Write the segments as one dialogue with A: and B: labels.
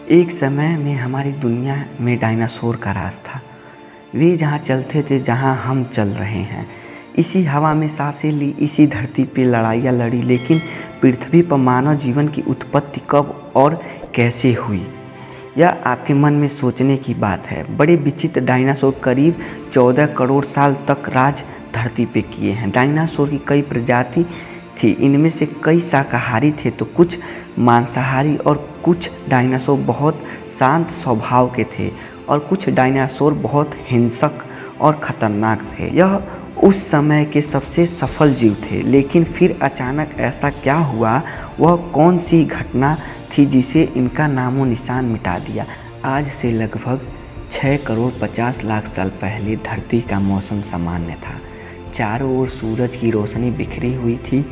A: एक समय में हमारी दुनिया में डायनासोर का राज था। वे जहाँ चलते थे जहाँ हम चल रहे हैं। इसी हवा में सांसें ली, इसी धरती पे लड़ाइयाँ लड़ी। लेकिन पृथ्वी पर मानव जीवन की उत्पत्ति कब और कैसे हुई, यह आपके मन में सोचने की बात है। बड़े विचित्र डायनासोर करीब 14 करोड़ साल तक राज धरती पे किए हैं। डायनासोर की कई प्रजाति थी। इनमें से कई शाकाहारी थे तो कुछ मांसाहारी, और कुछ डायनासोर बहुत शांत स्वभाव के थे और कुछ डायनासोर बहुत हिंसक और ख़तरनाक थे। यह उस समय के सबसे सफल जीव थे। लेकिन फिर अचानक ऐसा क्या हुआ, वह कौन सी घटना थी जिसे इनका नामो निशान मिटा दिया। आज से लगभग 6 करोड़ 50 लाख साल पहले धरती का मौसम सामान्य था। चारों ओर सूरज की रोशनी बिखरी हुई थी।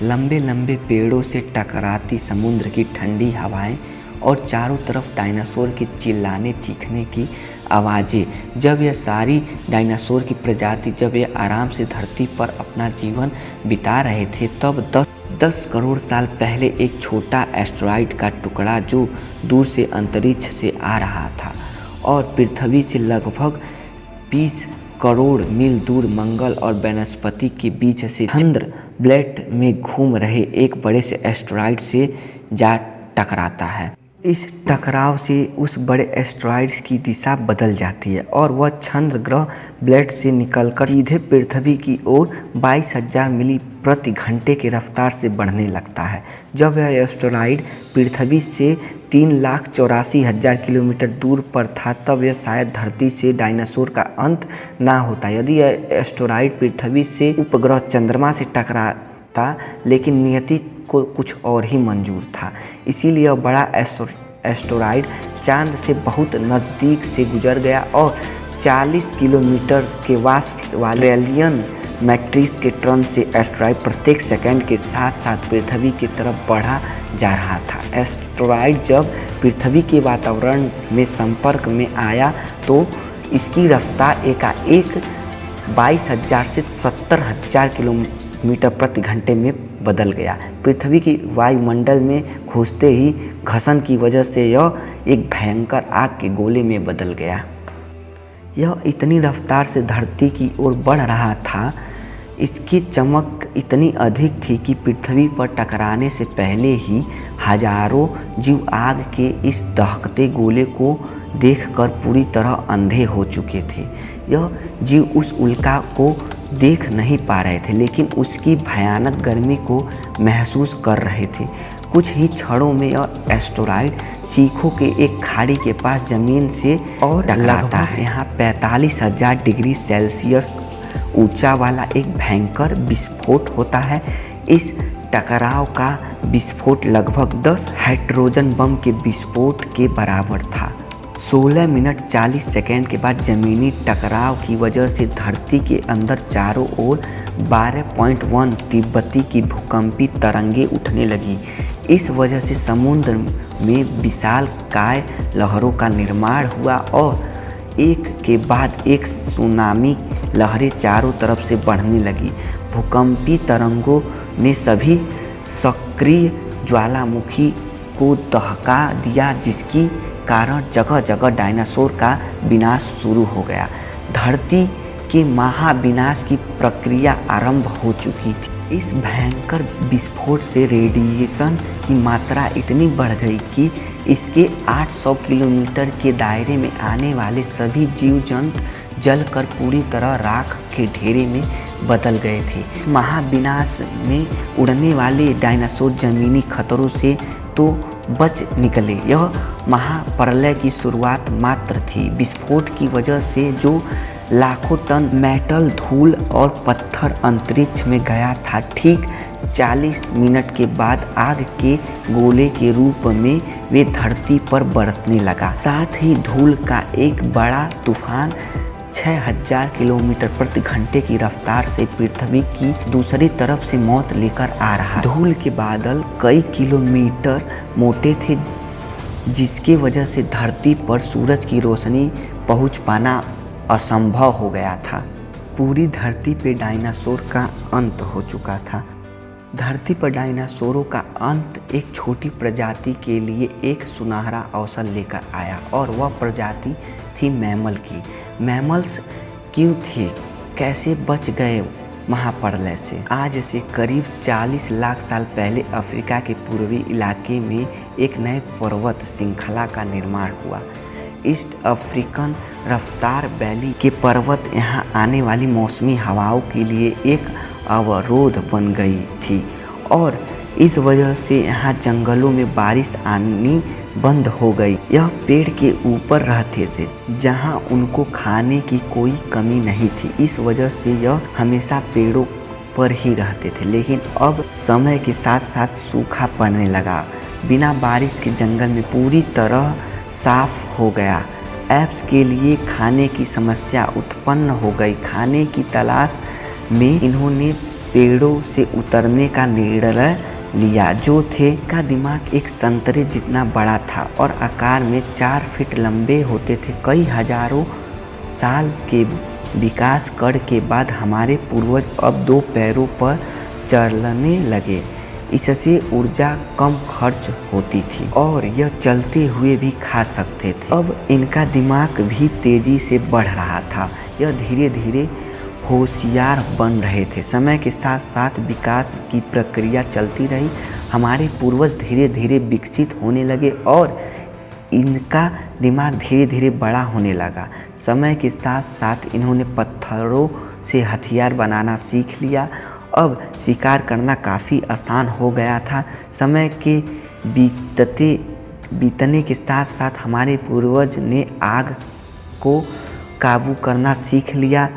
A: लंबे लंबे पेड़ों से टकराती समुद्र की ठंडी हवाएं और चारों तरफ डायनासोर के चिल्लाने चीखने की आवाज़ें। जब यह सारी डायनासोर की प्रजाति जब ये आराम से धरती पर अपना जीवन बिता रहे थे, तब 10 करोड़ साल पहले एक छोटा एस्टेरॉयड का टुकड़ा जो दूर से अंतरिक्ष से आ रहा था और पृथ्वी से लगभग 20 करोड़ मील दूर मंगल और बृहस्पति के बीच से चंद्र बेल्ट में घूम रहे एक बड़े से एस्टेरॉयड से जा टकराता है। इस टकराव से उस बड़े एस्टेरॉयड की दिशा बदल जाती है और वह चंद्र ग्रह बेल्ट से निकलकर सीधे पृथ्वी की ओर 22,000 मील प्रति घंटे की रफ्तार से बढ़ने लगता है। जब यह एस्टेरॉयड पृथ्वी से 3,84,000 किलोमीटर दूर पर था, तब यह शायद धरती से डायनासोर का अंत ना होता यदि यह एस्टेरॉयड पृथ्वी से उपग्रह चंद्रमा से टकराता। लेकिन नियति को कुछ और ही मंजूर था। इसीलिए यह बड़ा एस्टेरॉयड चांद से बहुत नज़दीक से गुजर गया और 40 किलोमीटर के वाष्प वाले एलियन मैट्रिक्स के टर्न से एस्टेरॉयड प्रत्येक सेकंड के साथ साथ पृथ्वी की तरफ बढ़ा जा रहा था। एस्टेरॉयड जब पृथ्वी के वातावरण में संपर्क में आया तो इसकी रफ्तार एकाएक 22,000 से 70,000 किलोमीटर प्रति घंटे में बदल गया। पृथ्वी की वायुमंडल में घुसते ही घर्षण की वजह से यह एक भयंकर आग के गोले में बदल गया। यह इतनी रफ्तार से धरती की ओर बढ़ रहा था, इसकी चमक इतनी अधिक थी कि पृथ्वी पर टकराने से पहले ही हजारों जीव आग के इस दहकते गोले को देखकर पूरी तरह अंधे हो चुके थे। यह जीव उस उल्का को देख नहीं पा रहे थे, लेकिन उसकी भयानक गर्मी को महसूस कर रहे थे। कुछ ही क्षणों में यह एस्टेरॉयड चीखों के एक खाड़ी के पास जमीन से और टकराता है। यहाँ 45,000 डिग्री सेल्सियस ऊंचा वाला एक भयंकर विस्फोट होता है। इस टकराव का विस्फोट लगभग 10 हाइड्रोजन बम के विस्फोट के बराबर था। 16 मिनट 40 सेकेंड के बाद ज़मीनी टकराव की वजह से धरती के अंदर चारों ओर 12.1 तिब्बती की भूकंपी तरंगें उठने लगी। इस वजह से समुद्र में विशालकाय लहरों का निर्माण हुआ और एक के बाद एक सुनामी लहरें चारों तरफ से बढ़ने लगी। भूकंपी तरंगों ने सभी सक्रिय ज्वालामुखी को दहका दिया, जिसकी कारण जगह जगह डायनासोर का विनाश शुरू हो गया। धरती के महाविनाश की प्रक्रिया आरंभ हो चुकी थी। इस भयंकर विस्फोट से रेडिएशन की मात्रा इतनी बढ़ गई कि इसके 800 किलोमीटर के दायरे में आने वाले सभी जीव जंतु जलकर पूरी तरह राख के ढेरे में बदल गए थे। इस महाविनाश में उड़ने वाले डायनासोर जमीनी खतरों से तो बच निकले। यह महाप्रलय की शुरुआत मात्र थी। विस्फोट की वजह से जो लाखों टन मेटल, धूल और पत्थर अंतरिक्ष में गया था, ठीक 40 मिनट के बाद आग के गोले के रूप में वे धरती पर बरसने लगा। साथ ही धूल का एक बड़ा तूफान 6,000 किलोमीटर प्रति घंटे की रफ्तार से पृथ्वी की दूसरी तरफ से मौत लेकर आ रहा। धूल के बादल कई किलोमीटर मोटे थे, जिसकी वजह से धरती पर सूरज की रोशनी पहुंच पाना असंभव हो गया था। पूरी धरती पे डायनासोर का अंत हो चुका था। धरती पर डायनासोरों का अंत एक छोटी प्रजाति के लिए एक सुनहरा अवसर लेकर आया और वह प्रजाति थी मैमल की। मैमल्स क्यों थे, कैसे बच गए महाप्रलय से? आज से करीब 40 लाख साल पहले अफ्रीका के पूर्वी इलाके में एक नए पर्वत श्रृंखला का निर्माण हुआ। ईस्ट अफ्रीकन रफ्तार वैली के पर्वत यहाँ आने वाली मौसमी हवाओं के लिए एक अवरोध बन गई थी और इस वजह से यहाँ जंगलों में बारिश आनी बंद हो गई। यह पेड़ के ऊपर रहते थे जहाँ उनको खाने की कोई कमी नहीं थी, इस वजह से यह हमेशा पेड़ों पर ही रहते थे। लेकिन अब समय के साथ साथ सूखा पड़ने लगा। बिना बारिश के जंगल में पूरी तरह साफ हो गया। एप्स के लिए खाने की समस्या उत्पन्न हो गई। खाने की तलाश में इन्होंने पेड़ों से उतरने का निर्णय लिया। जो थे का दिमाग एक संतरे जितना बड़ा था और आकार में 4 फीट लंबे होते थे। कई हजारों साल के विकास कर के बाद हमारे पूर्वज अब 2 पैरों पर चलने लगे। इससे ऊर्जा कम खर्च होती थी और यह चलते हुए भी खा सकते थे। अब इनका दिमाग भी तेजी से बढ़ रहा था। यह धीरे धीरे होशियार बन रहे थे। समय के साथ साथ विकास की प्रक्रिया चलती रही। हमारे पूर्वज धीरे धीरे विकसित होने लगे और इनका दिमाग धीरे धीरे बड़ा होने लगा। समय के साथ साथ इन्होंने पत्थरों से हथियार बनाना सीख लिया। अब शिकार करना काफ़ी आसान हो गया था। समय के बीतने के साथ साथ हमारे पूर्वज ने आग को काबू करना सीख लिया।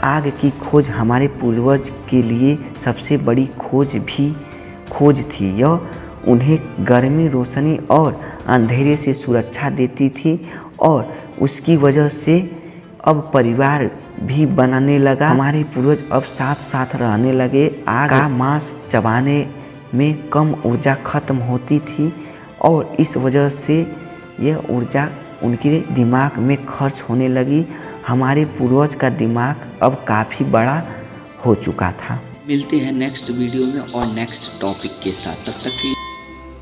A: आग की खोज हमारे पूर्वज के लिए सबसे बड़ी खोज थी। यह उन्हें गर्मी, रोशनी और अंधेरे से सुरक्षा देती थी और उसकी वजह से अब परिवार भी बनाने लगा। हमारे पूर्वज अब साथ साथ रहने लगे। आग का मांस चबाने में कम ऊर्जा खत्म होती थी और इस वजह से यह ऊर्जा उनके दिमाग में खर्च होने लगी। हमारे पूर्वज का दिमाग अब काफ़ी बड़ा हो चुका था।
B: मिलते हैं नेक्स्ट वीडियो में और नेक्स्ट टॉपिक के साथ। तब तक के लिए